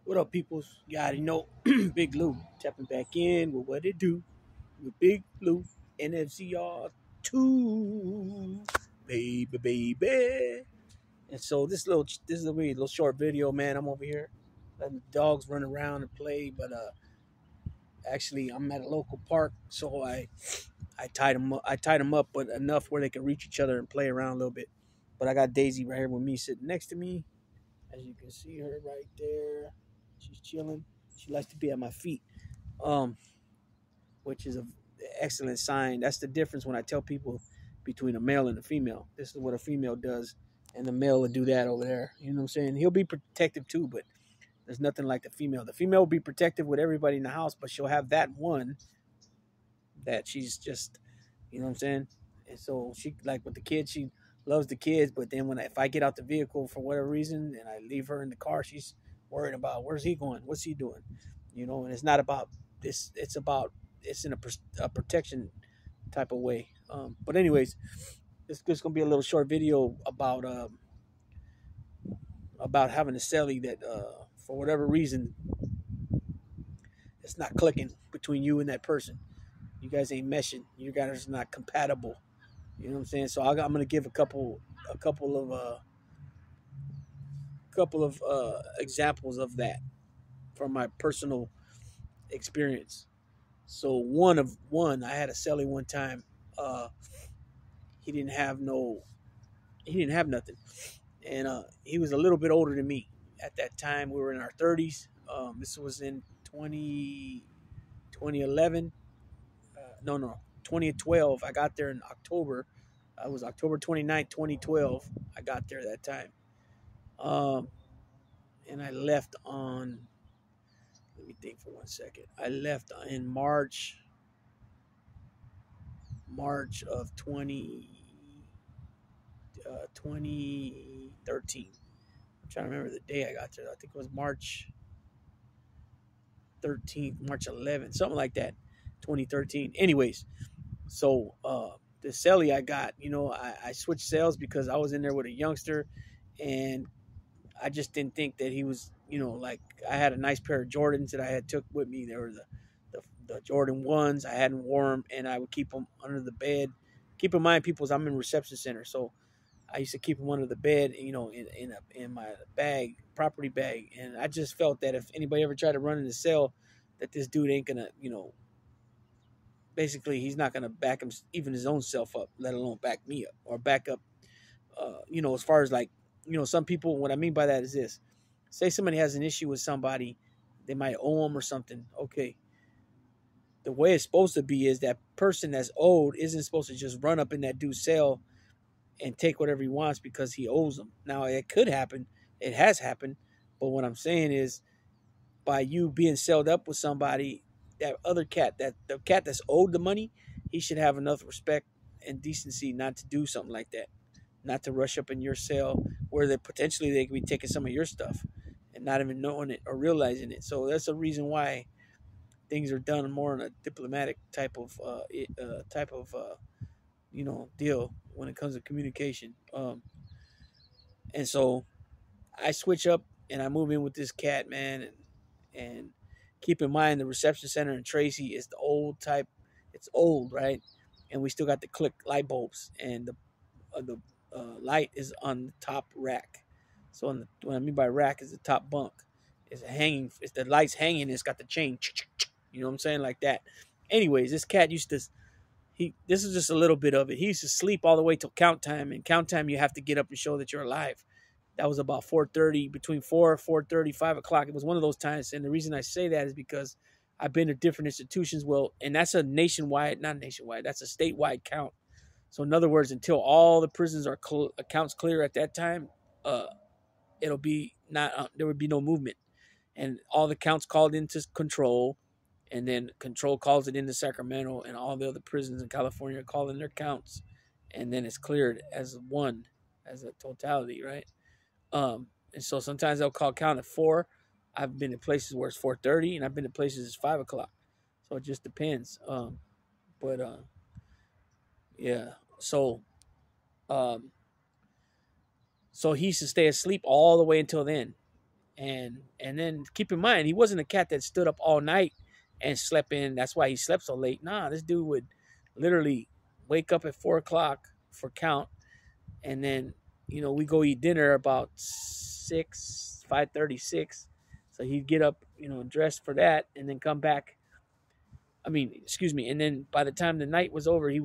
What up, peoples? You already know Big Lou tapping back in with what it do with Big Lou NFCR 2, baby. And so this is a really little short video, man. I'm over here letting the dogs run around and play, but actually I'm at a local park, so I tied them up. I tied them up, but enough where they can reach each other and play around a little bit. But I got Daisy right here with me, sitting next to me. As you can see her right there, she's chilling. She likes to be at my feet, um, which is a excellent sign. That's the difference when I tell people between a male and a female. This is what a female does, and the male will do that over there. You know what I'm saying? He'll be protective too, but there's nothing like the female. The female will be protective with everybody in the house, but she'll have that one that she's just, you know what I'm saying? And so she, like with the kids, she loves the kids, but then if I get out the vehicle for whatever reason and I leave her in the car, she's worried about where's he going, what's he doing, you know. And it's not about this; it's in a protection type of way. But anyways, it's just gonna be a little short video about having a celly that for whatever reason it's not clicking between you and that person. You guys ain't meshing. You guys are not compatible. You know what I'm saying? So I'm gonna give a couple of examples of that from my personal experience. So I had a celly one time. Uh, he didn't have nothing, and he was a little bit older than me at that time. We were in our 30s. This was in 2011. No, 2012. I got there in October. It was October 29th, 2012. I got there that time. Um, and I left on, let me think for 1 second. I left in March of 2013. I'm trying to remember the day I got there. I think it was March 13th, March 11th, something like that, 2013. Anyways, so the celly I got, I switched sales because I was in there with a youngster, and I just didn't think that he was, like I had a nice pair of Jordans that I had took with me. They were the Jordan ones. I hadn't worn them, and I would keep them under the bed. Keep in mind, people's I'm in reception center, so I used to keep them under the bed, in my bag, property bag, and I just felt that if anybody ever tried to run in the cell, that this dude ain't gonna, basically he's not gonna back him even his own self up, let alone back me up or back up. As far as like, some people. What I mean by that is this: say somebody has an issue with somebody, they might owe them or something. Okay, the way it's supposed to be is that person that's owed isn't supposed to just run up in that dude's cell and take whatever he wants because he owes them. Now it could happen, it has happened, but what I'm saying is, by you being celled up with somebody, that other cat, that the cat that's owed the money, he should have enough respect and decency not to do something like that, not to rush up in your cell where potentially they could be taking some of your stuff and not even knowing it or realizing it. So that's a reason why things are done more in a diplomatic deal when it comes to communication. And so I switch up and I move in with this cat, man, and keep in mind the reception center in Tracy is the old type. It's old, right? And we still got the click light bulbs, and the light is on the top rack. So what I mean by rack is the top bunk. It's hanging. It's the light's hanging. It's got the chain. You know what I'm saying, like that. Anyways, this cat used to. This is just a little bit of it. He used to sleep all the way till count time. And count time, you have to get up and show that you're alive. That was about 4:30, between 4:30, 5 o'clock. It was one of those times. And the reason I say that is because I've been to different institutions. Well, and that's not nationwide. That's a statewide count. So in other words, until all the prisons are accounts clear at that time, it'll be not there would be no movement, and all the counts called into control, and then control calls it into Sacramento, and all the other prisons in California call in their counts, and then it's cleared as one, as a totality, right? And so sometimes they'll call count at 4. I've been in places where it's 4:30, and I've been in places it's 5 o'clock. So it just depends. But yeah. So um, so he used to stay asleep all the way until then. And then keep in mind, he wasn't a cat that stood up all night and slept in. That's why he slept so late. Nah, this dude would literally wake up at 4 o'clock for count, and then we go eat dinner about 5:36. So he'd get up, dress for that, and then come back. I mean, excuse me. And then by the time the night was over, he'd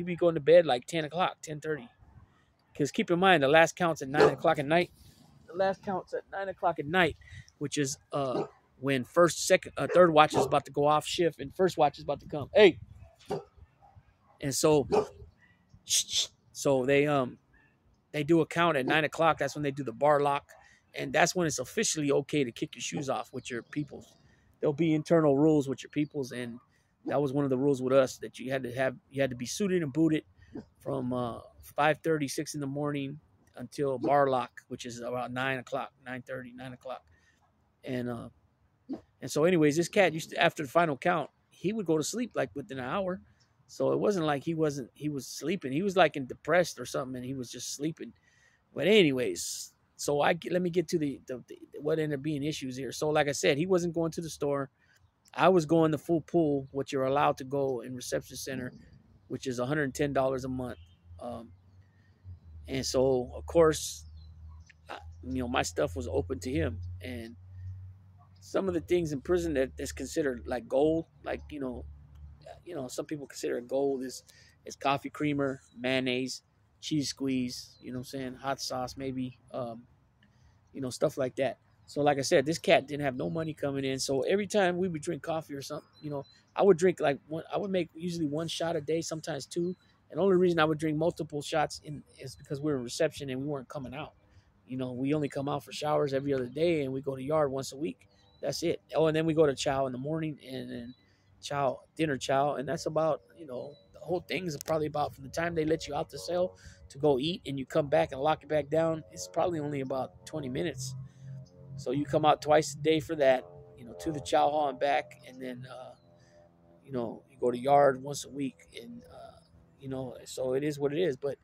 be going to bed like 10 o'clock, 10:30. Because keep in mind, the last count's at 9 o'clock at night. The last count's at 9 o'clock at night, which is when first, second, third watch is about to go off shift, and first watch is about to come. Hey, and so they do a count at 9 o'clock. That's when they do the bar lock, and that's when it's officially okay to kick your shoes off with your peoples. There'll be internal rules with your peoples, and that was one of the rules with us, that you had to be suited and booted from 5:30, 6 in the morning until bar lock, which is about 9 o'clock, 9:30, 9 o'clock. And so anyways, this cat used to, after the final count, he would go to sleep like within an hour. So it wasn't like he was sleeping. He was like in depressed or something, and he was just sleeping. But anyways, so let me get to the what ended up being issues here. So like I said, he wasn't going to the store. I was going the full pool, what you're allowed to go in reception center, which is $110 a month. And so, of course, my stuff was open to him. And some of the things in prison that's considered like gold, like, some people consider it gold is coffee creamer, mayonnaise, cheese squeeze, you know what I'm saying, hot sauce, maybe, stuff like that. So like I said, this cat didn't have no money coming in. So every time we would drink coffee or something, I would drink I would make usually one shot a day, sometimes two. And the only reason I would drink multiple shots is because we were in reception and we weren't coming out. We only come out for showers every other day, and we go to yard once a week. That's it. Oh, and then we go to chow in the morning, and then dinner chow. And that's about, the whole thing is probably about, from the time they let you out the cell to go eat and you come back and lock it back down, it's probably only about 20 minutes. So you come out twice a day for that, to the chow hall and back. And then, you go to yard once a week. And, so it is what it is. But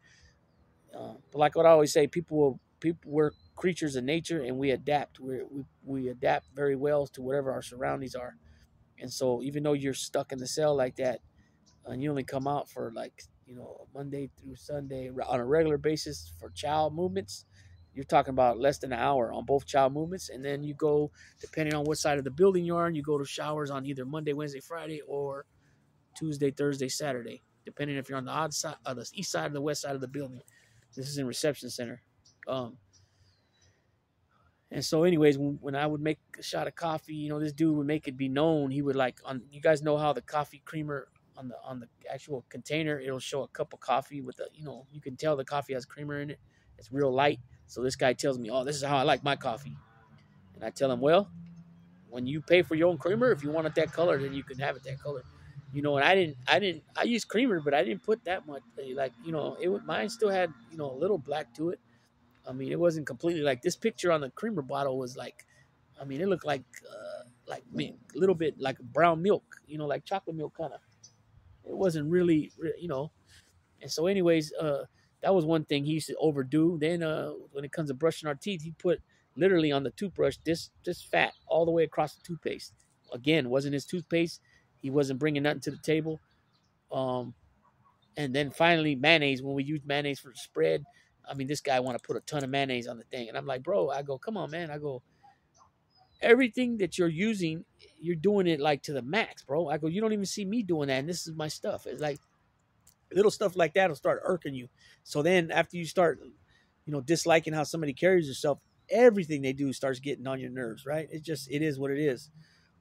like what I always say, we're creatures of nature, and we adapt. We adapt very well to whatever our surroundings are. And so even though you're stuck in the cell like that, and you only come out for like, Monday through Sunday on a regular basis for child movements, you're talking about less than an hour on both child movements. And then you go, depending on what side of the building you're on, you go to showers on either Monday, Wednesday, Friday, or Tuesday, Thursday, Saturday, depending if you're on the odd side, the east side or the west side of the building. This is in reception center. And so anyways, when I would make a shot of coffee, this dude would make it be known. He would you guys know how the coffee creamer on the actual container, it'll show a cup of coffee with you can tell the coffee has creamer in it. It's real light. So this guy tells me, oh, this is how I like my coffee. And I tell him, well, when you pay for your own creamer, if you want it that color, then you can have it that color. And I used creamer, but I didn't put that much. Mine still had, a little black to it. I mean, it wasn't completely like this picture on the creamer bottle was like, I mean, it looked like a little bit like brown milk, like chocolate milk kind of. It wasn't really. And so anyways, that was one thing he used to overdo. Then when it comes to brushing our teeth, he put literally on the toothbrush this fat all the way across the toothpaste. Again, wasn't his toothpaste. He wasn't bringing nothing to the table. And then finally mayonnaise, when we used mayonnaise for the spread, I mean, this guy want to put a ton of mayonnaise on the thing. And I'm like, bro, I go, come on, man. I go, everything that you're using, you're doing it like to the max, bro. I go, you don't even see me doing that. And this is my stuff. It's like little stuff like that will start irking you. So then after you start, disliking how somebody carries herself, everything they do starts getting on your nerves, right? It is what it is.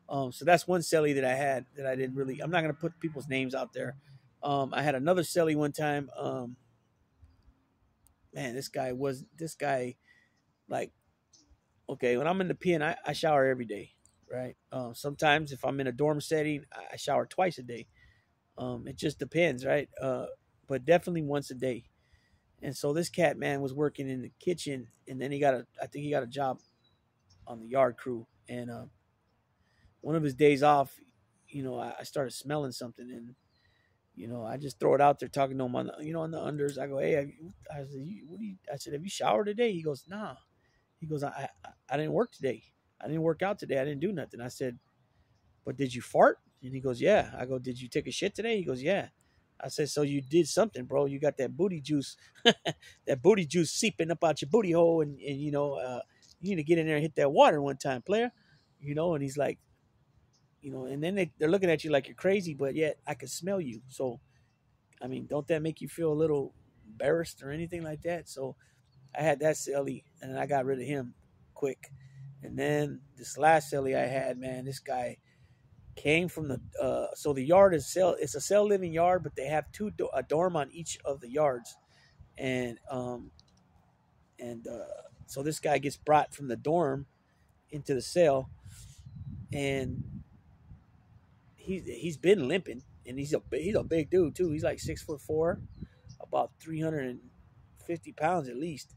So that's one cellie that I had that I didn't really, I'm not going to put people's names out there. I had another cellie one time. Man, this guy, like, okay, when I'm in the pen, I shower every day, right? Sometimes if I'm in a dorm setting, I shower twice a day. It just depends, right? But definitely once a day. And so this cat, man, was working in the kitchen, and then I think he got a job on the yard crew. And one of his days off, I started smelling something, and I just throw it out there, talking to him on the unders. I go, hey, I said, have you showered today? He goes, nah. He goes, I didn't work today. I didn't work out today. I didn't do nothing. I said, but did you fart? And he goes, yeah. I go, did you take a shit today? He goes, yeah. I said, so you did something, bro. You got that booty juice, that booty juice seeping up out your booty hole. And you need to get in there and hit that water one time, player. And he's like, and then they're looking at you like you're crazy, but yet I can smell you. So, I mean, don't that make you feel a little embarrassed or anything like that? So I had that Cellie, and I got rid of him quick. And then this last Cellie I had, man, this guy came from so the yard is it's a cell living yard, but they have a dorm on each of the yards. And so this guy gets brought from the dorm into the cell, and he's been limping, and he's a big dude too. He's like 6'4", about 350 pounds at least.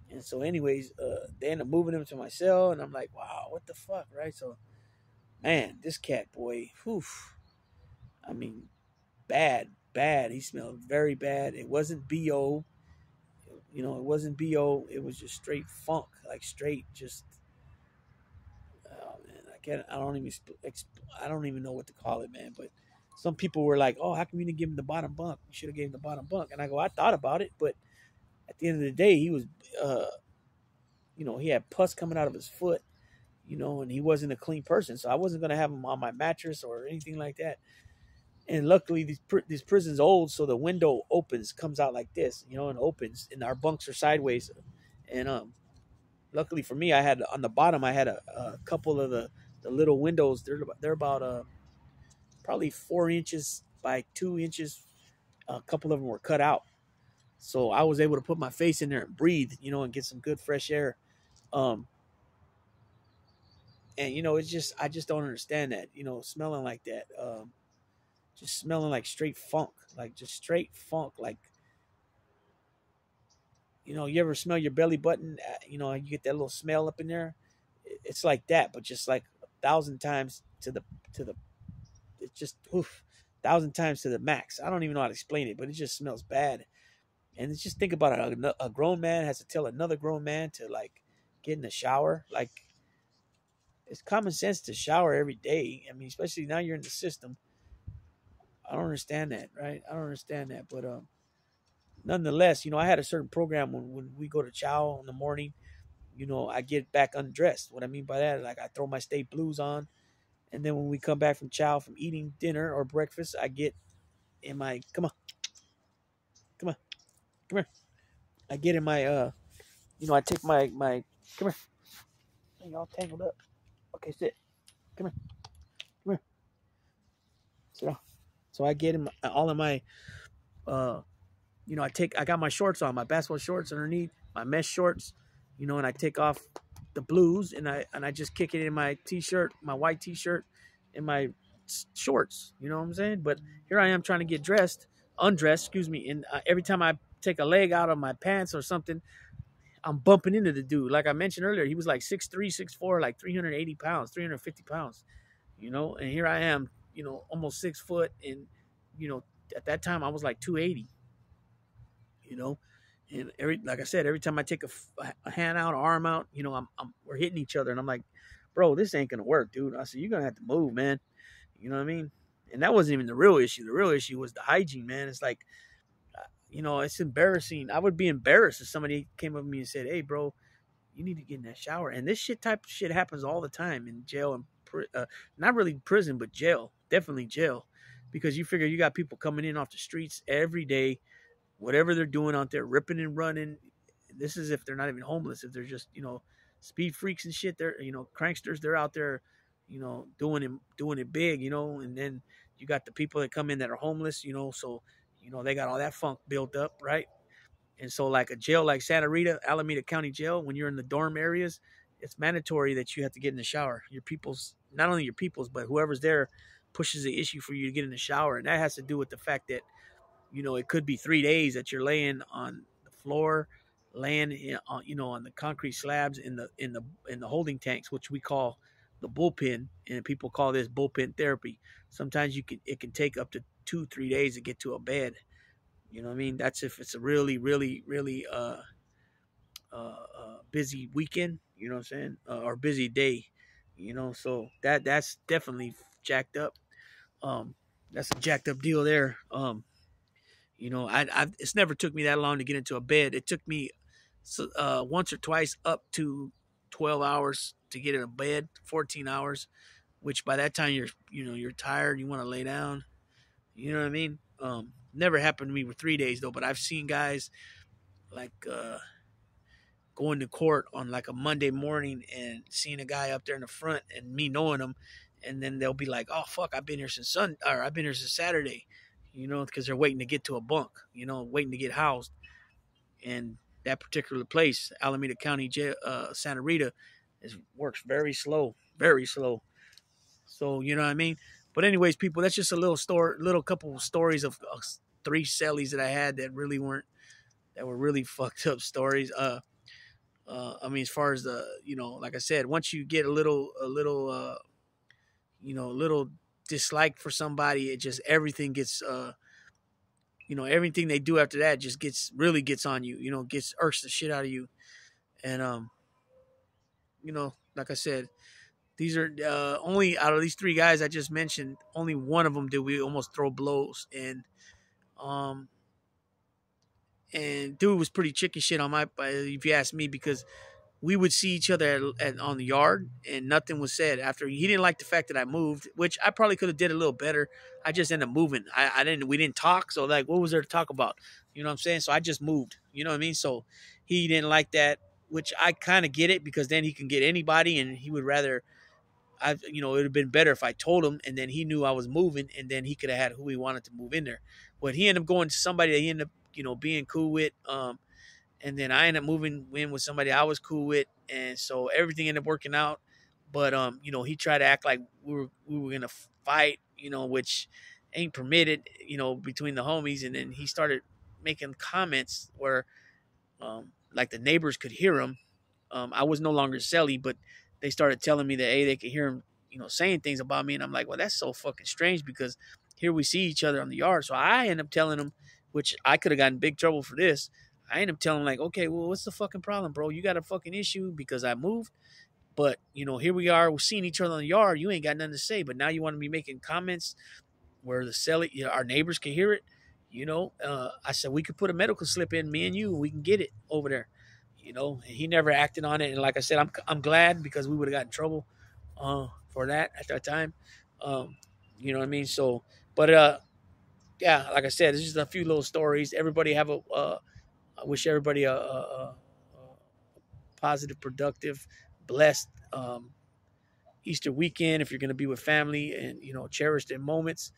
And so, anyways, they end up moving him to my cell, and I'm like, wow, what the fuck, right? So, man, this cat boy, whew, I mean, bad. He smelled very bad. It wasn't BO, it wasn't BO. It was just straight funk, like straight, just. Oh man, I don't even know what to call it, man. But some people were like, "Oh, how come you didn't give him the bottom bunk? You should have gave him the bottom bunk." And I go, "I thought about it, but at the end of the day, he was, he had pus coming out of his foot, and he wasn't a clean person, so I wasn't gonna have him on my mattress or anything like that." And luckily, this prison's old, so the window comes out like this, and opens, and our bunks are sideways. And luckily for me, I had on the bottom, I had a couple of the little windows. They're about probably 4 inches by 2 inches. A couple of them were cut out, so I was able to put my face in there and breathe, and get some good fresh air. And it's just I just don't understand that, smelling like that. Just smelling like straight funk, like just straight funk. Like, you ever smell your belly button? You get that little smell up in there. It's like that, but just like 1,000 times to the. It's just 1,000 times to the max. I don't even know how to explain it, but it just smells bad. And it's just think about it. A grown man has to tell another grown man to like get in the shower. Like, it's common sense to shower every day. I mean, especially now you're in the system. I don't understand that, right? I don't understand that, but nonetheless, I had a certain program when we go to chow in the morning. I get back undressed. What I mean by that, like I throw my state blues on, and then when we come back from chow from eating dinner or breakfast, I get in my come on, come here. I get in my I take my come here. Hang all tangled up. Okay, sit. Come here. Sit down. So I get in all of my I got my shorts on, my basketball shorts underneath, my mesh shorts, and I take off the blues and I just kick it in my t-shirt, my white t-shirt, and my shorts. You know what I'm saying? But here I am trying to get undressed, excuse me, and every time I take a leg out of my pants or something, I'm bumping into the dude. Like I mentioned earlier, he was like 6'3", 6'4", like 380 pounds, 350 pounds, and here I am, almost 6 foot, and at that time I was like 280. And like I said, every time I take a hand out, arm out, we're hitting each other, and I'm like, bro, this ain't gonna work, dude. I said, you're gonna have to move, man. You know what I mean? And that wasn't even the real issue. The real issue was the hygiene, man. It's like, it's embarrassing. I would be embarrassed if somebody came up to me and said, hey, bro, you need to get in that shower. And this type of shit happens all the time in jail and not really prison, but jail, definitely jail, because you figure you got people coming in off the streets every day, whatever they're doing out there, ripping and running. This is if they're not even homeless. If they're just, speed freaks and shit, they're, cranksters, they're out there, doing it big, and then you got the people that come in that are homeless, so, they got all that funk built up, right? And so like a jail like Santa Rita, Alameda County Jail, when you're in the dorm areas, it's mandatory that you have to get in the shower. Not only your people's, but whoever's there pushes the issue for you to get in the shower. And that has to do with the fact that, it could be 3 days that you're laying on the floor, laying on the concrete slabs in the holding tanks, which we call the bullpen, and people call this bullpen therapy. Sometimes it can take up to 2-3 days to get to a bed. You know what I mean? That's if it's a really, really, really busy weekend. You know what I'm saying? Or busy day. You know, so that's definitely jacked up. Um, that's a jacked up deal there. You know, it's never took me that long to get into a bed. It took me once or twice up to 12 hours to get in a bed, 14 hours, which by that time you're tired, you want to lay down. You know what I mean? Never happened to me with 3 days though, but I've seen guys like going to court on like a Monday morning and seeing a guy up there in the front and me knowing him, and then they'll be like, "Oh fuck, I've been here since I've been here since Saturday," you know, because they're waiting to get to a bunk, you know, waiting to get housed. And that particular place, Alameda County Jail, Santa Rita, works very slow, very slow. So you know what I mean. But anyways, people, that's just a little story, little couple of stories of 3 cellies that I had that really weren't that were really fucked up stories. I mean, as far as the, you know, like I said, once you get a little dislike for somebody, it just everything gets, you know, everything they do after that just really gets on you. You know, gets irks the shit out of you. And you know, like I said, these are only out of these 3 guys I just mentioned, only one of them did we almost throw blows, um, and dude was pretty chicken shit on my, if you ask me, because we would see each other on the yard and nothing was said. After he didn't like the fact that I moved, which I probably could have did a little better. I just ended up moving. We didn't talk. So like, what was there to talk about? You know what I'm saying? So I just moved, you know what I mean? So he didn't like that, which I kind of get it, because then he can get anybody and he would rather, you know, it would have been better if I told him and then he knew I was moving and then he could have had who he wanted to move in there. But he ended up going to somebody that he ended up, you know, being cool with. And then I ended up moving in with somebody I was cool with, and so everything ended up working out. But you know, he tried to act like we were gonna fight, you know, which ain't permitted, you know, between the homies. And then he started making comments where, like the neighbors could hear him. I was no longer Celly, but they started telling me that hey, they could hear him, you know, saying things about me, and I'm like, well, that's so fucking strange because here we see each other on the yard. So I end up telling him, which I could have gotten in big trouble for this. I end up telling him like, okay, well, what's the fucking problem, bro? You got a fucking issue because I moved, but you know, here we are, we're seeing each other on the yard. You ain't got nothing to say, but now you want to be making comments where the Celly, you know, our neighbors can hear it. You know, I said we could put a medical slip in, me and you, and we can get it over there. You know, and he never acted on it. And like I said, I'm glad because we would have got in trouble for that at that time. You know what I mean? So, but yeah, like I said, it's just a few little stories. Everybody have a. I wish everybody a positive, productive, blessed Easter weekend. If you're going to be with family, and you know, cherish their moments,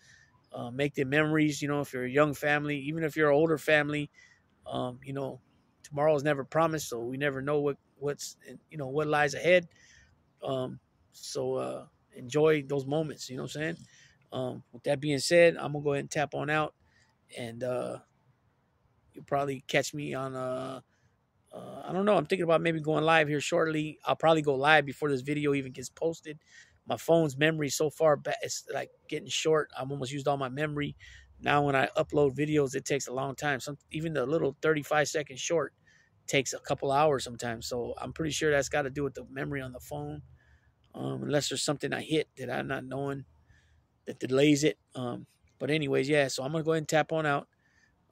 make their memories. You know, if you're a young family, even if you're an older family, you know, tomorrow is never promised, so we never know what's, you know, what lies ahead. So enjoy those moments. You know what I'm saying? With that being said, I'm gonna go ahead and tap on out, and you'll probably catch me on I don't know. I'm thinking about maybe going live here shortly. I'll probably go live before this video even gets posted. My phone's memory so far, it's like getting short. I've almost used all my memory. Now when I upload videos, it takes a long time. Even the little 35-second short takes a couple hours sometimes. So I'm pretty sure that's got to do with the memory on the phone. Unless there's something I hit that I'm not knowing that delays it. But anyways, yeah. So I'm gonna go ahead and tap on out.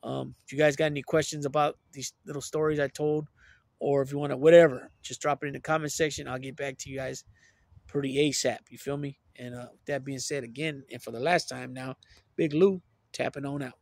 If you guys got any questions about these little stories I told, or if you want to, whatever, just drop it in the comment section. I'll get back to you guys pretty ASAP. You feel me? And with that being said, again, and for the last time now, Big Lou tapping on out.